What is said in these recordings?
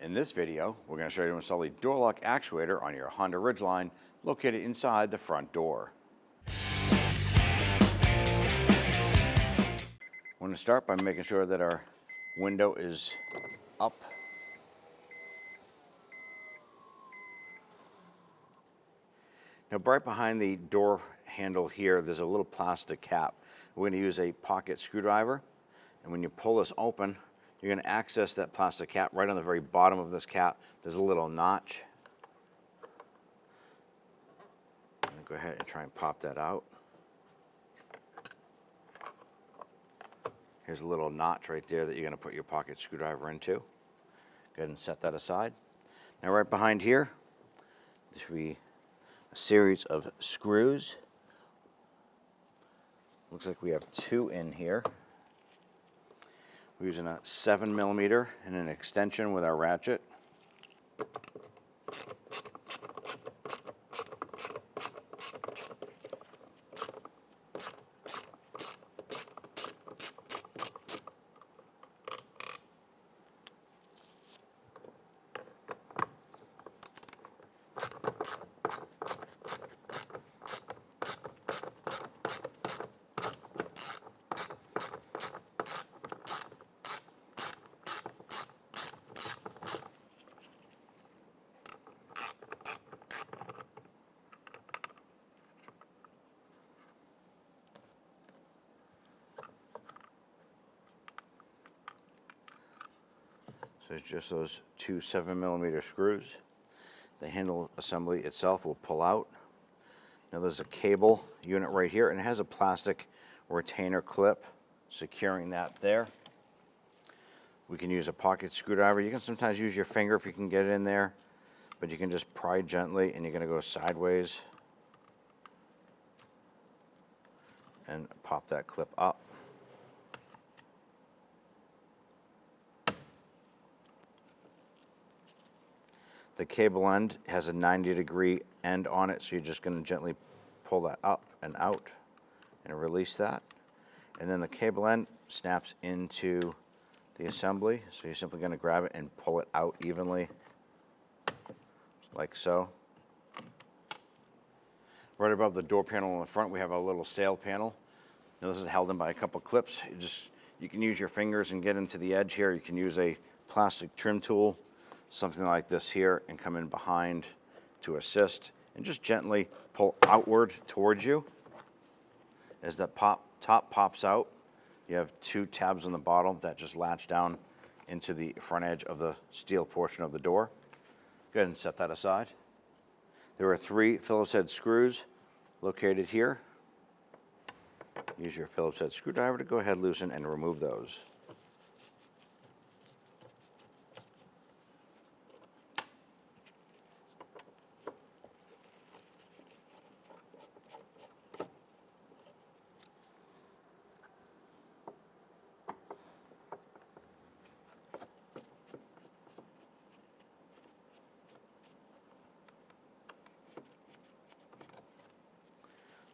In this video, we're going to show you how to install the door lock actuator on your Honda Ridgeline located inside the front door. We're going to start by making sure that our window is up. Now, right behind the door handle here, there's a little plastic cap. We're going to use a pocket screwdriver, and when you pull this open, you're going to access that plastic cap. Right on the very bottom of this cap, there's a little notch. I'm going to go ahead and try and pop that out. Here's a little notch right there that you're going to put your pocket screwdriver into. Go ahead and set that aside. Now, right behind here, there should be a series of screws. Looks like we have two in here. We're using a 7mm and an extension with our ratchet. So it's just those two 7mm screws. The handle assembly itself will pull out. Now there's a cable unit right here, and it has a plastic retainer clip securing that there. We can use a pocket screwdriver. You can sometimes use your finger if you can get it in there, but you can just pry gently, and you're going to go sideways and pop that clip up. The cable end has a 90-degree end on it, so you're just going to gently pull that up and out and release that. And then the cable end snaps into the assembly, so you're simply going to grab it and pull it out evenly, like so. Right above the door panel in the front, we have a little sail panel. Now this is held in by a couple clips. You can use your fingers and get into the edge here. You can use a plastic trim tool, something like this here, and come in behind to assist, and just gently pull outward towards you. As that top pops out, you have two tabs on the bottom that just latch down into the front edge of the steel portion of the door. Go ahead and set that aside. There are 3 Phillips head screws located here. Use your Phillips head screwdriver to go ahead, loosen, and remove those.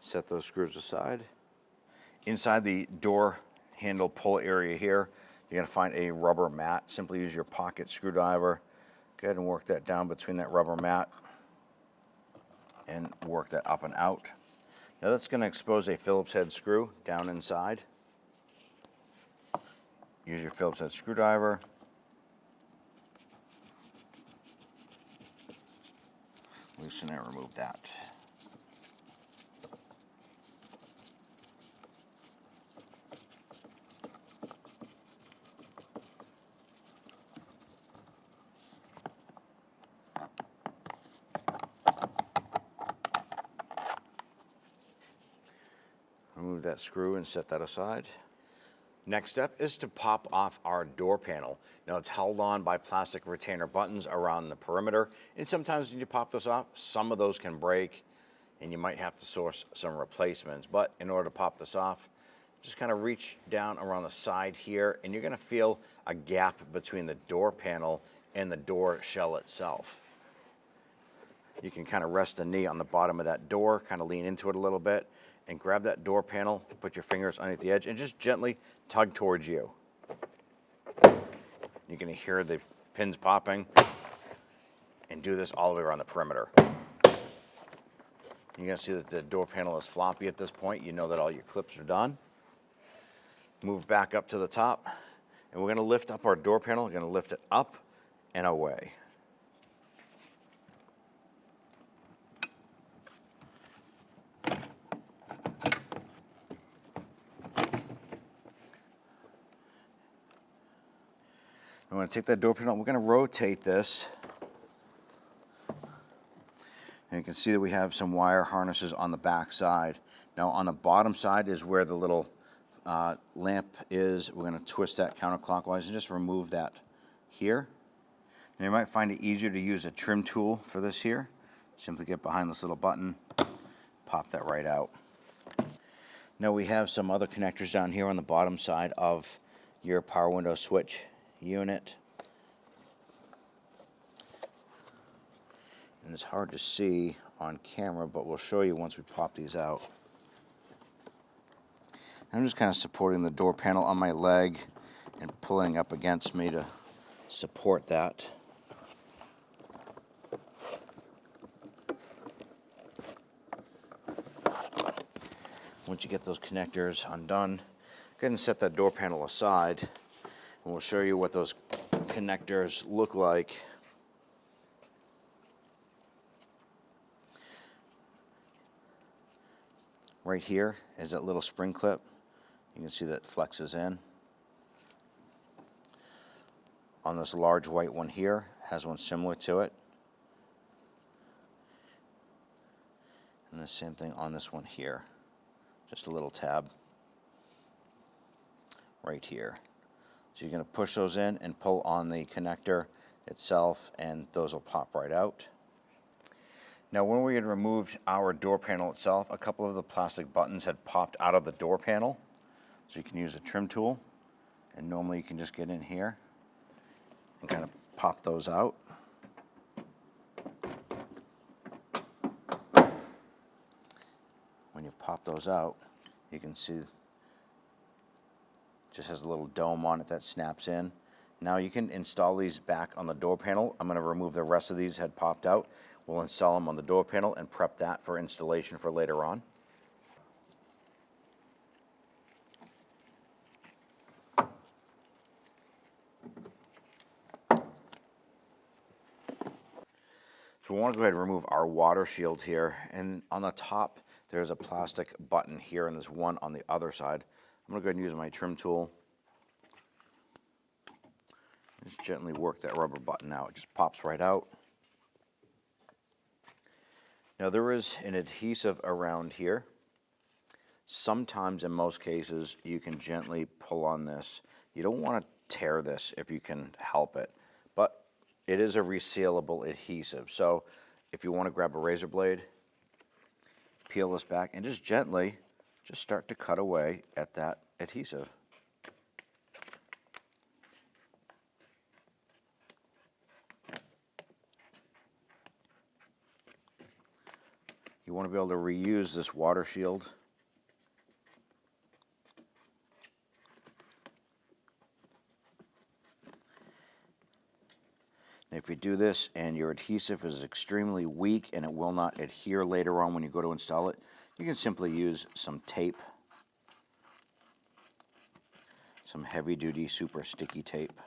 Set those screws aside. Inside the door handle pull area here, you're going to find a rubber mat. Simply use your pocket screwdriver. Go ahead and work that down between that rubber mat and work that up and out. Now that's going to expose a Phillips head screw down inside. Use your Phillips head screwdriver. Loosen and remove that. Remove that screw and set that aside. Next step is to pop off our door panel. Now it's held on by plastic retainer buttons around the perimeter, and sometimes when you pop those off, some of those can break and you might have to source some replacements. But in order to pop this off, just kind of reach down around the side here, and you're going to feel a gap between the door panel and the door shell itself. You can kind of rest a knee on the bottom of that door, kind of lean into it a little bit, and grab that door panel, put your fingers underneath the edge, and just gently tug towards you. You're going to hear the pins popping, and do this all the way around the perimeter. You're going to see that the door panel is floppy at this point. You know that all your clips are done. Move back up to the top, and we're going to lift up our door panel. We're going to lift it up and away. I'm going to take that door panel, we're going to rotate this. And you can see that we have some wire harnesses on the back side. Now on the bottom side is where the little lamp is. We're going to twist that counterclockwise and just remove that here. And you might find it easier to use a trim tool for this here. Simply get behind this little button, pop that right out. Now we have some other connectors down here on the bottom side of your power window switch unit. And it's hard to see on camera, but we'll show you once we pop these out. I'm just kind of supporting the door panel on my leg and pulling up against me to support that. Once you get those connectors undone, go ahead and set that door panel aside, and we'll show you what those connectors look like. Right here is that little spring clip. You can see that flexes in. On this large white one here, has one similar to it. And the same thing on this one here. Just a little tab right here. So you're going to push those in and pull on the connector itself, and those will pop right out. Now when we had removed our door panel itself, a couple of the plastic buttons had popped out of the door panel. So you can use a trim tool, and normally you can just get in here and kind of pop those out. When you pop those out, you can see it just has a little dome on it that snaps in. Now you can install these back on the door panel. I'm going to remove the rest of these had popped out. We'll install them on the door panel and prep that for installation for later on. So we want to go ahead and remove our water shield here, and on the top there's a plastic button here and there's one on the other side. I'm going to go ahead and use my trim tool. Just gently work that rubber button out. It just pops right out. Now there is an adhesive around here. Sometimes, in most cases, you can gently pull on this. You don't want to tear this if you can help it, but it is a resealable adhesive. So if you want to grab a razor blade, peel this back, and just gently just start to cut away at that adhesive. You want to be able to reuse this water shield. And if you do this and your adhesive is extremely weak and it will not adhere later on when you go to install it, you can simply use some tape, some heavy-duty super sticky tape.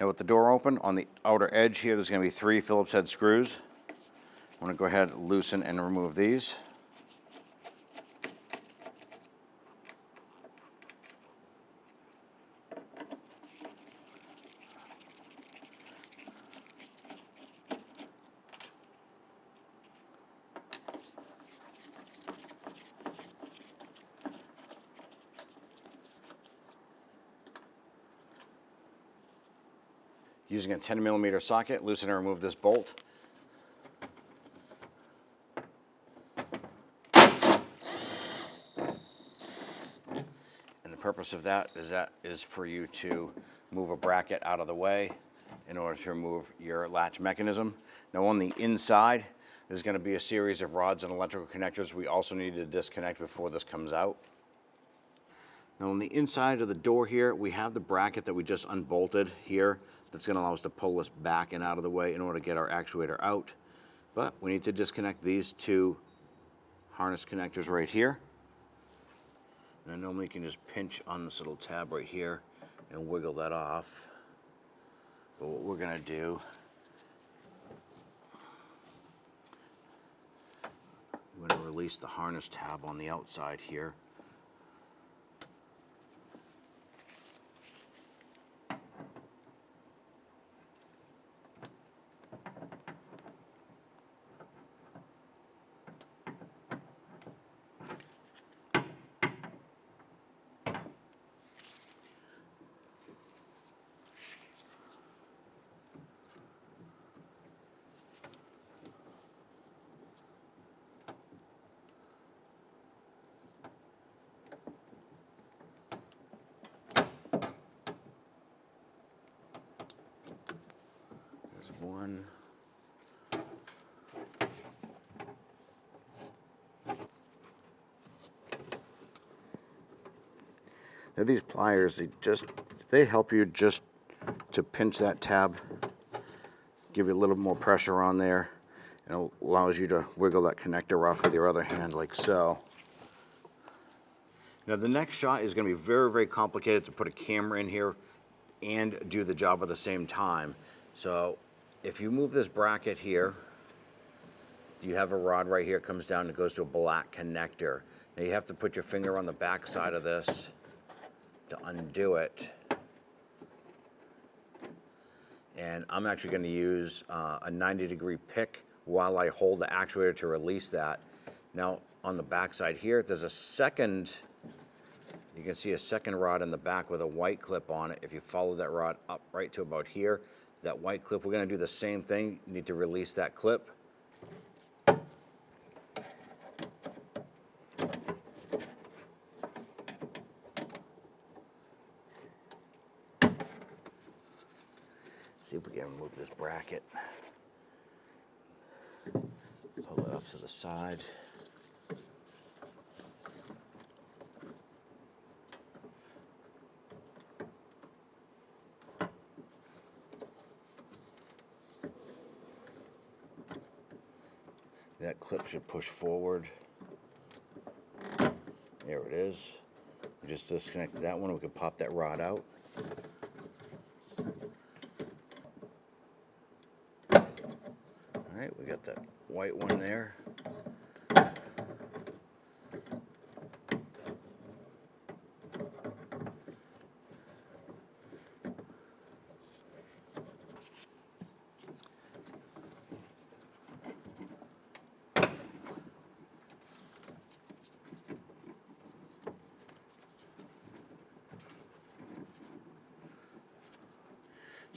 Now with the door open, on the outer edge here, there's going to be 3 Phillips head screws. I'm going to go ahead, loosen, and remove these. Using a 10mm socket, loosen and remove this bolt. And the purpose of that is for you to move a bracket out of the way in order to remove your latch mechanism. Now on the inside, there's going to be a series of rods and electrical connectors we also need to disconnect before this comes out. Now on the inside of the door here, we have the bracket that we just unbolted here. That's going to allow us to pull this back and out of the way in order to get our actuator out. But we need to disconnect these 2 harness connectors right here. And normally you can just pinch on this little tab right here and wiggle that off. But what we're going to do, we're going to release the harness tab on the outside here. One. Now these pliers, they help you just to pinch that tab, give you a little more pressure on there, and it allows you to wiggle that connector off with your other hand like so. Now the next shot is going to be very, very complicated to put a camera in here and do the job at the same time. So if you move this bracket here, you have a rod right here, it comes down and goes to a black connector. Now you have to put your finger on the back side of this to undo it. And I'm actually going to use a 90-degree pick while I hold the actuator to release that. Now on the back side here, there's a second, you can see a second rod in the back with a white clip on it. If you follow that rod up right to about here, that white clip, we're going to do the same thing. You need to release that clip. See if we can remove this bracket. Pull it off to the side. That clip should push forward. There it is. We just disconnected that one. We can pop that rod out. All right, we got that white one there.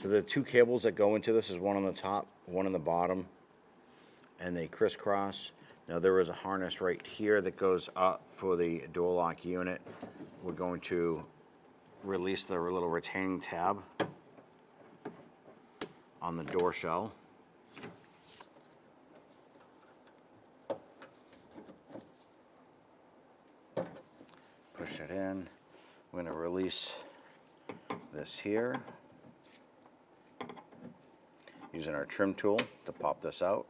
So the 2 cables that go into this is one on the top, one on the bottom, and they crisscross. Now there is a harness right here that goes up for the door lock unit. We're going to release the little retaining tab on the door shell. Push it in. We're going to release this here. Using our trim tool to pop this out.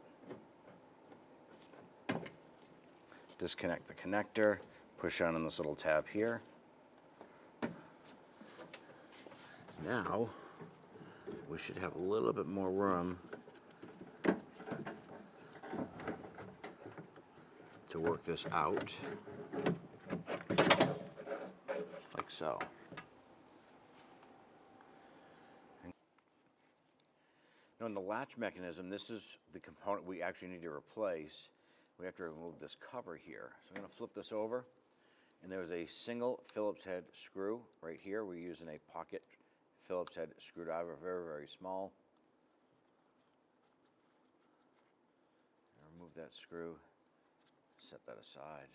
Disconnect the connector, push on this little tab here. Now, we should have a little bit more room to work this out, like so. Now in the latch mechanism, this is the component we actually need to replace. We have to remove this cover here. So I'm going to flip this over, and there's a single Phillips head screw right here. We're using a pocket Phillips head screwdriver, very, very small. Remove that screw, set that aside.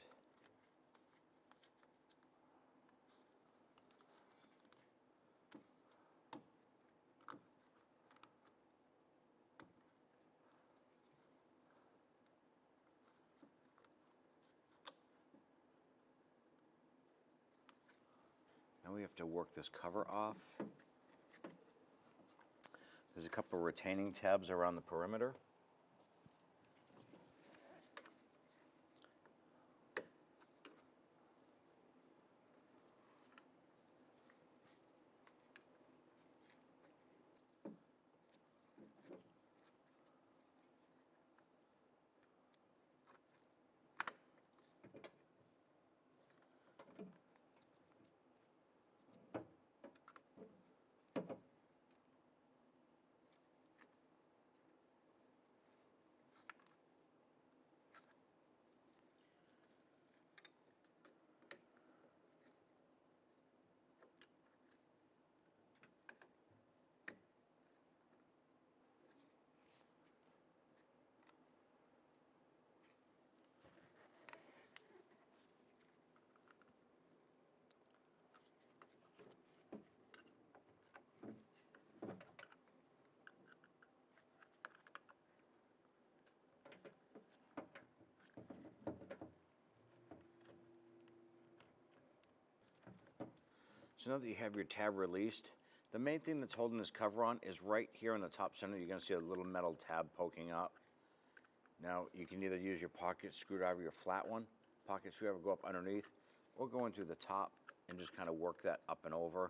Now we have to work this cover off. There's a couple of retaining tabs around the perimeter. So now that you have your tab released, the main thing that's holding this cover on is right here in the top center. You're going to see a little metal tab poking up. Now you can either use your pocket screwdriver, your flat one, pocket screwdriver, go up underneath, or go into the top and just kind of work that up and over.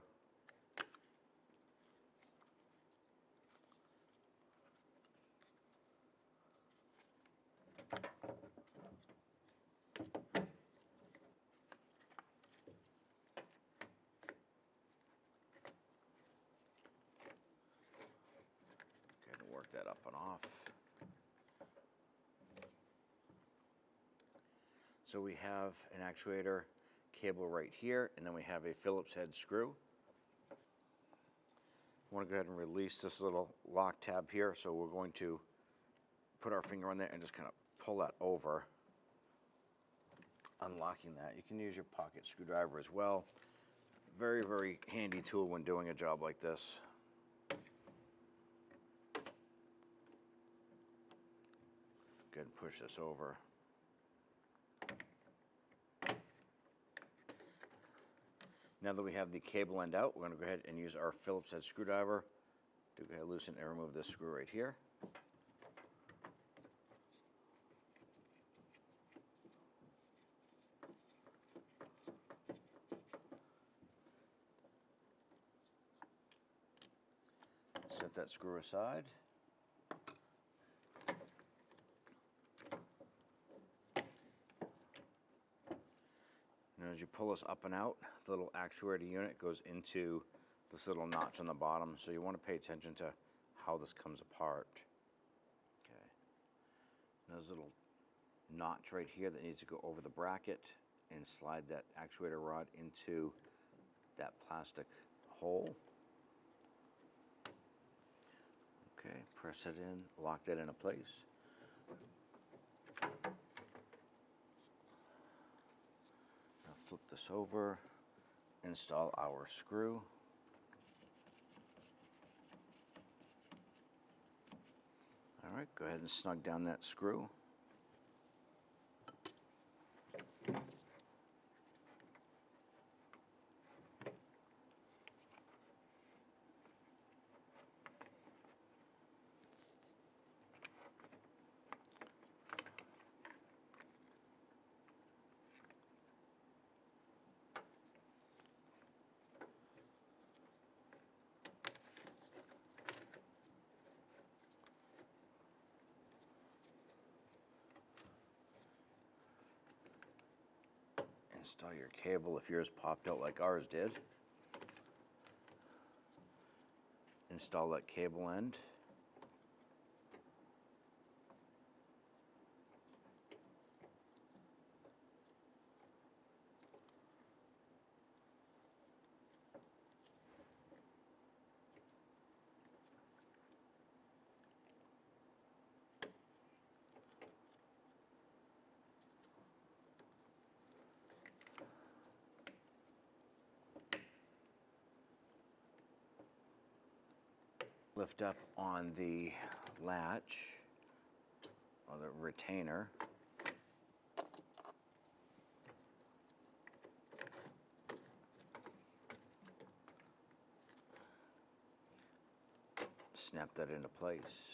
Work that up and off. So we have an actuator cable right here, and then we have a Phillips head screw. I want to go ahead and release this little lock tab here, so we're going to put our finger on there and just kind of pull that over, unlocking that. You can use your pocket screwdriver as well. Very, very handy tool when doing a job like this. Go ahead and push this over. Now that we have the cable end out, we're going to go ahead and use our Phillips head screwdriver to go ahead and loosen and remove this screw right here. Set that screw aside. And as you pull this up and out, the little actuator unit goes into this little notch on the bottom. So you want to pay attention to how this comes apart. Okay. There's a little notch right here that needs to go over the bracket and slide that actuator rod into that plastic hole. Okay, press it in, lock that into place. Flip this over, install our screw. All right, go ahead and snug down that screw. Install your cable if yours popped out like ours did. Install that cable end. Lift up on the latch, or the retainer. Snap that into place.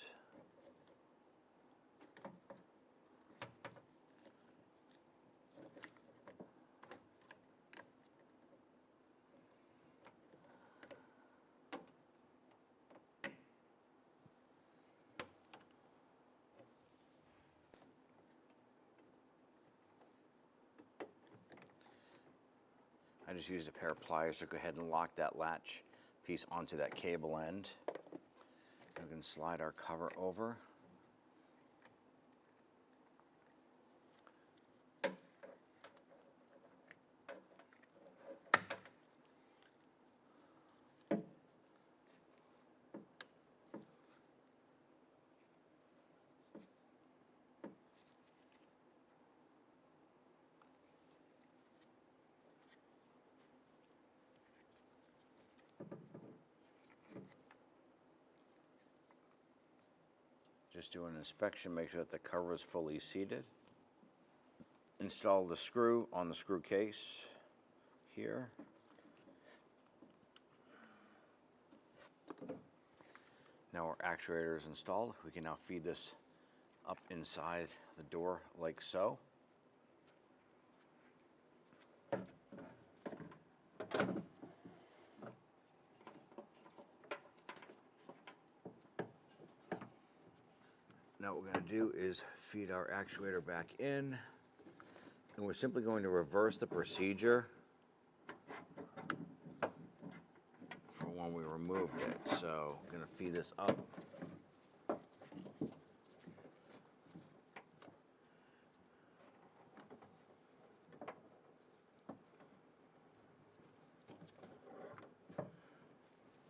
I just used a pair of pliers to go ahead and lock that latch piece onto that cable end. We can slide our cover over. Just do an inspection, make sure that the cover is fully seated. Install the screw on the screw case here. Now our actuator is installed. We can now feed this up inside the door like so. Now what we're going to do is feed our actuator back in, and we're simply going to reverse the procedure for when we removed it. So I'm going to feed this up.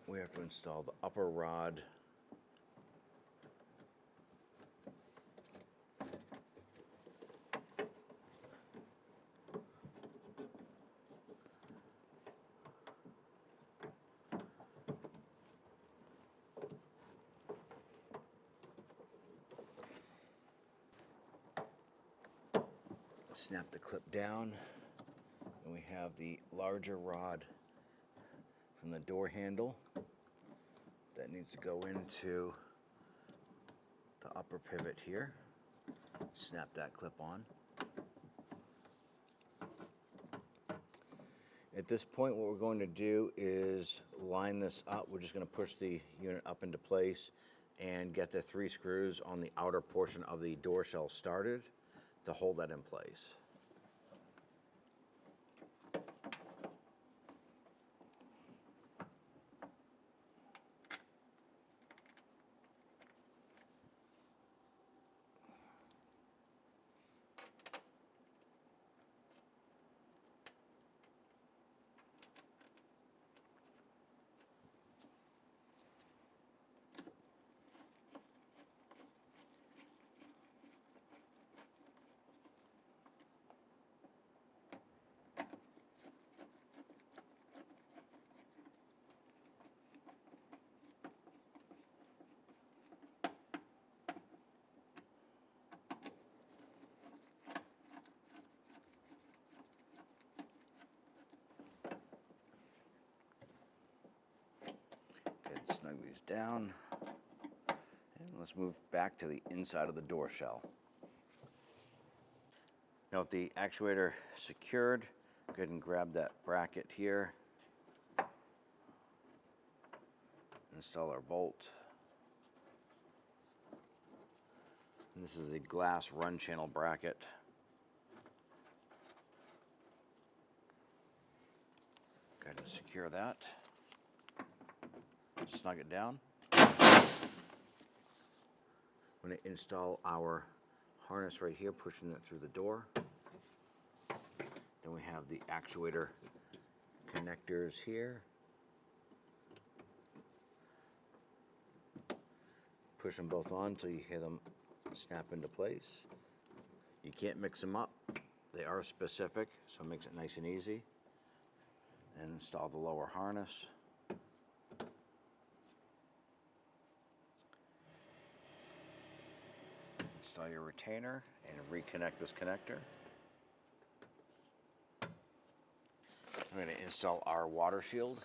We have to install the upper rod. Snap the clip down, and we have the larger rod from the door handle that needs to go into the upper pivot here. Snap that clip on. At this point, what we're going to do is line this up. We're just going to push the unit up into place and get the 3 screws on the outer portion of the door shell started to hold that in place. Snug these down, and let's move back to the inside of the door shell. Now with the actuator secured, go ahead and grab that bracket here, install our bolt. And this is a glass run channel bracket. Go ahead and secure that. Snug it down. I'm going to install our harness right here, pushing it through the door. Then we have the actuator connectors here. Push them both on until you hear them snap into place. You can't mix them up. They are specific, so it makes it nice and easy. And install the lower harness. Install your retainer and reconnect this connector. I'm going to install our water shield.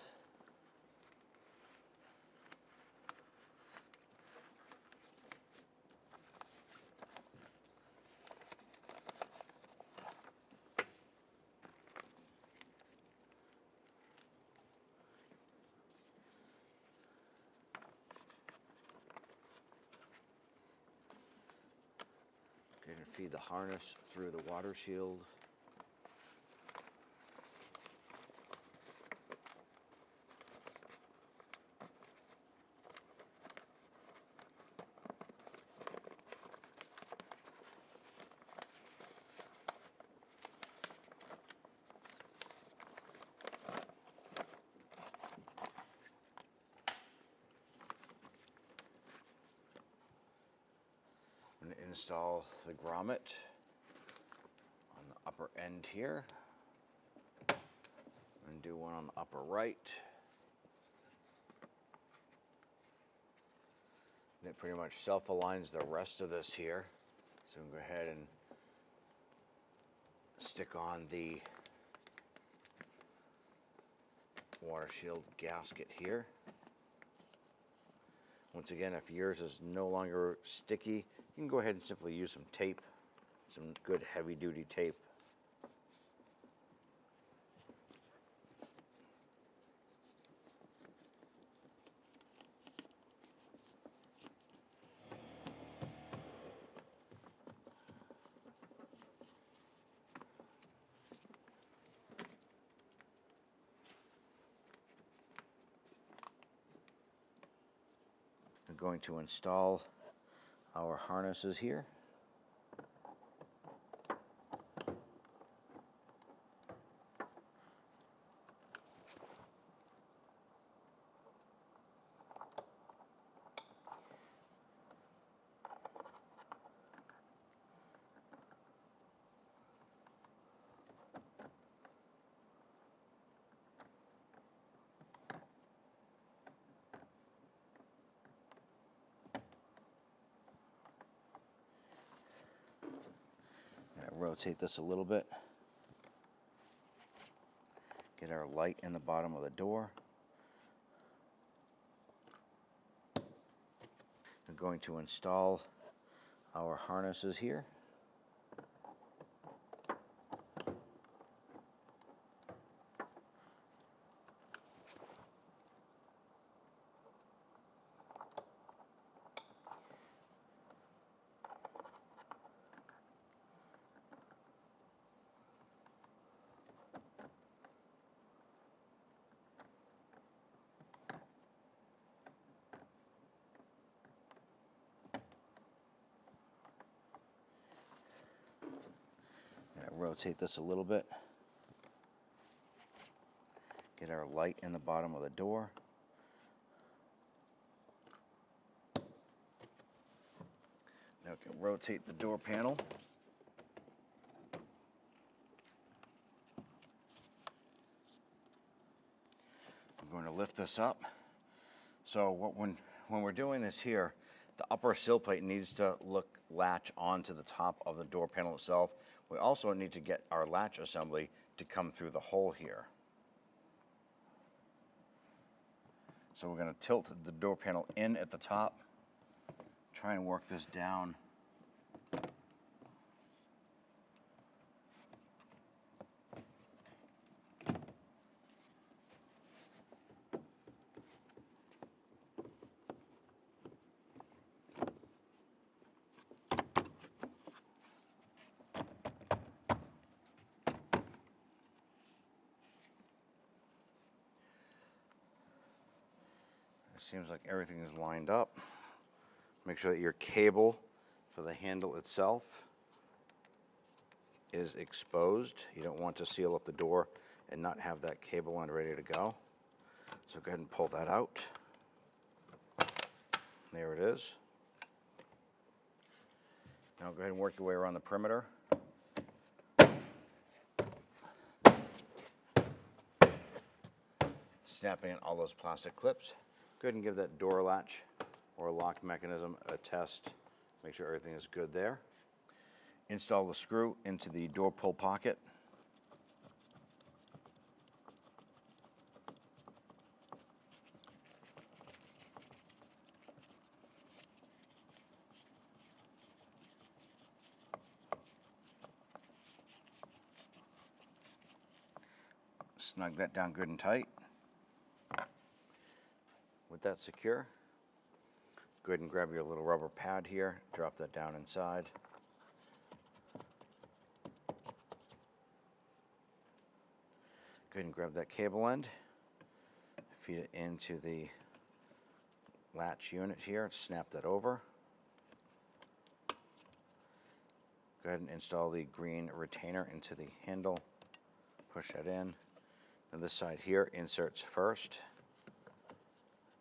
Going to feed the harness through the water shield. I'm going to install the grommet on the upper end here. I'm going to do one on the upper right. And it pretty much self-aligns the rest of this here. So I'm going to go ahead and stick on the water shield gasket here. Once again, if yours is no longer sticky, you can go ahead and simply use some tape, some good heavy-duty tape. I'm going to install our harnesses here. Rotate this a little bit. Get our light in the bottom of the door. I'm going to install our harnesses here. Rotate this a little bit. Get our light in the bottom of the door. Now we can rotate the door panel. I'm going to lift this up. So when we're doing this here, the upper sill plate needs to latch onto the top of the door panel itself. We also need to get our latch assembly to come through the hole here. So we're going to tilt the door panel in at the top, try and work this down. It seems like everything is lined up. Make sure that your cable for the handle itself is exposed. You don't want to seal up the door and not have that cable end ready to go. So go ahead and pull that out. There it is. Now go ahead and work your way around the perimeter. Snapping in all those plastic clips. Go ahead and give that door latch or lock mechanism a test. Make sure everything is good there. Install the screw into the door pull pocket. Snug that down good and tight. With that secure, go ahead and grab your little rubber pad here, drop that down inside. Go ahead and grab that cable end, feed it into the latch unit here, snap that over. Go ahead and install the green retainer into the handle, push that in. And this side here inserts first,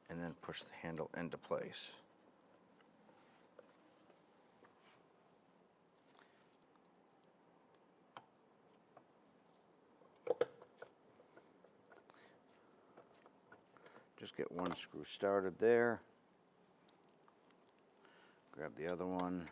and then push the handle into place. Just get one screw started there. Grab the other one.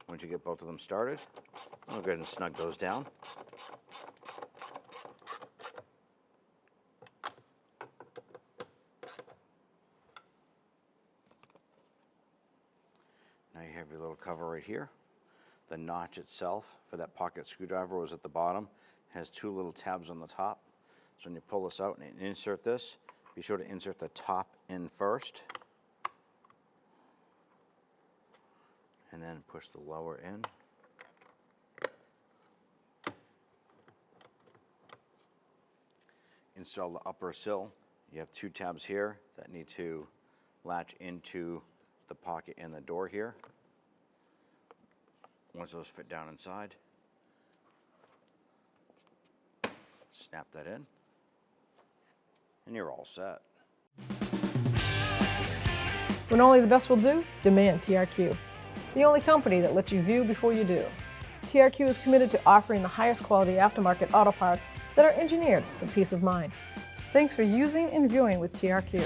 Once you get both of them started, I'll go ahead and snug those down. Now you have your little cover right here. The notch itself for that pocket screwdriver was at the bottom. It has two little tabs on the top. So when you pull this out and insert this, be sure to insert the top in first. And then push the lower in. Install the upper sill. You have two tabs here that need to latch into the pocket in the door here. Once those fit down inside, snap that in, and you're all set. When only the best will do, demand TRQ. The only company that lets you view before you do. TRQ is committed to offering the highest quality aftermarket auto parts that are engineered for peace of mind. Thanks for using and viewing with TRQ.